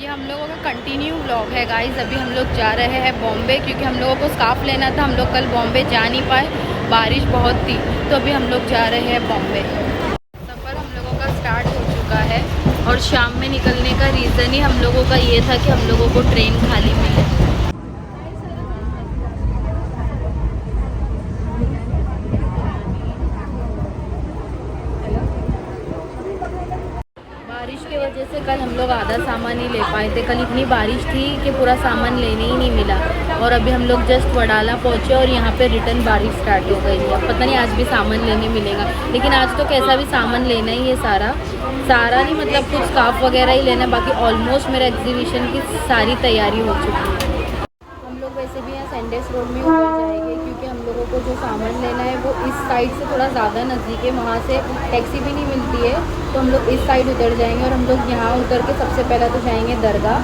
ये हम लोगों का कंटिन्यू व्लॉग है गाइस। अभी हम लोग जा रहे हैं बॉम्बे, क्योंकि हम लोगों को स्कार्फ लेना था। हम लोग कल बॉम्बे जा नहीं पाए, बारिश बहुत थी, तो अभी हम लोग जा रहे हैं बॉम्बे। सफ़र हम लोगों का स्टार्ट हो चुका है और शाम में निकलने का रीज़न ही हम लोगों का ये था कि हम लोगों को ट्रेन खाली मिले। बारिश की वजह से कल हम लोग आधा सामान ही ले पाए थे। कल इतनी बारिश थी कि पूरा सामान लेने ही नहीं मिला। और अभी हम लोग जस्ट वडाला पहुँचे और यहाँ पे रिटर्न बारिश स्टार्ट हो गई है। पता नहीं आज भी सामान लेने मिलेगा, लेकिन आज तो कैसा भी सामान लेना ही है। सारा नहीं, मतलब कुछ स्कार्फ वगैरह ही लेना है। बाकी ऑलमोस्ट मेरा एग्जीबिशन की सारी तैयारी हो चुकी है। हम लोग वैसे भी यहाँ सेंडेस रोड में उतर जाएंगे, क्योंकि हम लोगों को जो सामान लेना है वो इस साइड से थोड़ा ज़्यादा नज़दीक है। वहाँ से टैक्सी भी नहीं मिलती है, तो हम लोग इस साइड उतर जाएंगे। और हम लोग यहाँ उतर के सबसे पहले तो जाएंगे दरगाह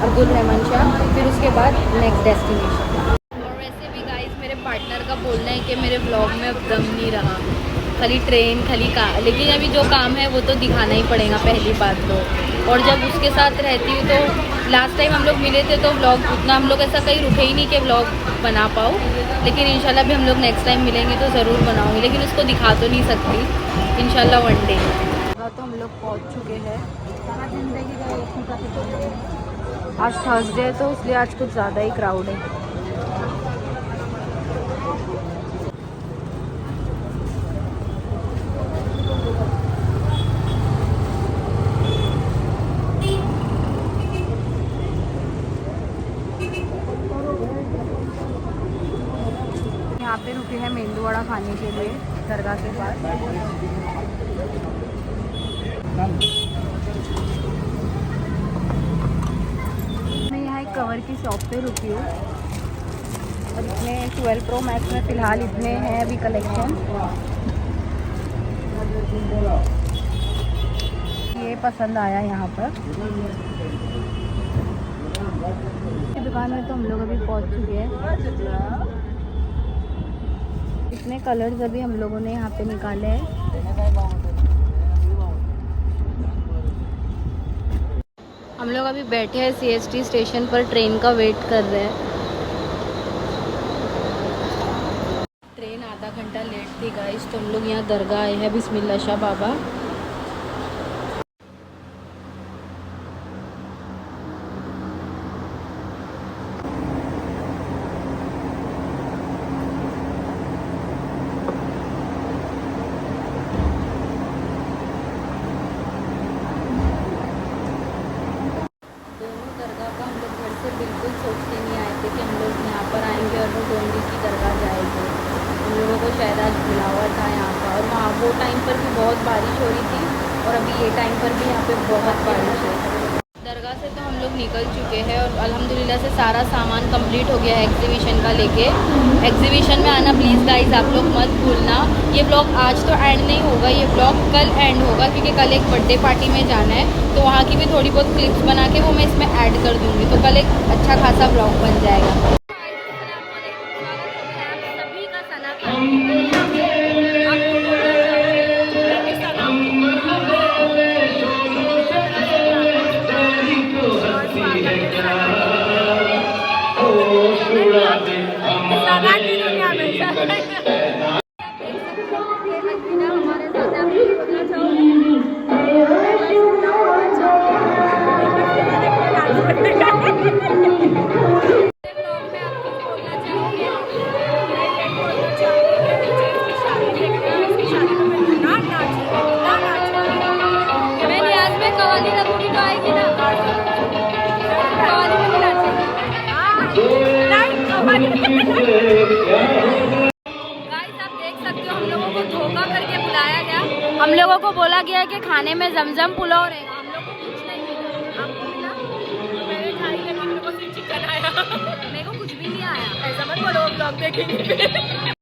अब्दुल रहमान शाह, फिर उसके बाद नेक्स्ट डेस्टिनेशन। और वैसे भी गाइस, मेरे पार्टनर का बोलना है कि मेरे ब्लॉग में अब दम नहीं रहा, खाली ट्रेन खाली लेकिन अभी जो काम है वो तो दिखाना ही पड़ेगा पहली बात तो। और जब उसके साथ रहती हूँ तो लास्ट टाइम हम लोग मिले थे तो व्लॉग उतना हम लोग ऐसा कहीं रुके ही नहीं कि व्लॉग बना पाऊँ। लेकिन इंशाल्लाह भी हम लोग नेक्स्ट टाइम मिलेंगे तो ज़रूर बनाऊँगी, लेकिन उसको दिखा तो नहीं सकती, इंशाल्लाह वन डे। तो हम लोग पहुँच चुके हैं। आज थर्सडे है तो इसलिए आज कुछ ज़्यादा ही क्राउड है। यहाँ पे रुके हैं मेंदू वड़ा खाने के लिए दरगाह के पास। मैं यहाँ एक कवर की शॉप पे रुकी हूँ और इसमें 12 Pro Max में फ़िलहाल इतने हैं अभी कलेक्शन। ये पसंद आया यहाँ पर। दुकान में तो हम लोग अभी पहुँच चुके हैं। इतने कलर्स अभी हम लोगों ने यहाँ पे निकाले हैं। हम लोग अभी बैठे हैं CST स्टेशन पर, ट्रेन का वेट कर रहे हैं। ट्रेन आधा घंटा लेट थी गाइस, तो हम लोग यहाँ दरगाह आए हैं बिस्मिल्लाह शाह बाबा। बिल्कुल सोच के नहीं आए थे कि हम लोग यहाँ पर आएंगे और वो डोंडी की दरगाह जाएंगे। हम लोगों को शायद आज बुला हुआ था यहाँ का, और वहाँ वो टाइम पर भी बहुत बारिश हो रही थी और अभी ये टाइम पर भी यहाँ पे बहुत बारिश है। दरगाह से तो हम लोग निकल चुके हैं और अल्हम्दुलिल्लाह से सारा सामान कंप्लीट हो गया है एग्जीबिशन का लेके। एग्जीबिशन में आना प्लीज़ गाइस, आप लोग मत भूलना। ये ब्लॉग आज तो एंड नहीं होगा, ये ब्लॉग कल एंड होगा, क्योंकि कल एक बर्थडे पार्टी में जाना है, तो वहाँ की भी थोड़ी बहुत क्लिप्स बना के वो मैं इसमें ऐड कर दूँगी, तो कल एक अच्छा खासा ब्लॉग बन जाएगा। हम लोगों को बोला गया कि खाने में जमजम पुलाव रहेगा, हम लोग को कुछ नहीं मिला। आपको मिला? मैंने खाई, लेकिन मेरे को सिर्फ चिकन आया। मेरे को कुछ भी नहीं आया। ऐसा मत बोलो, ब्लॉग देखेंगे।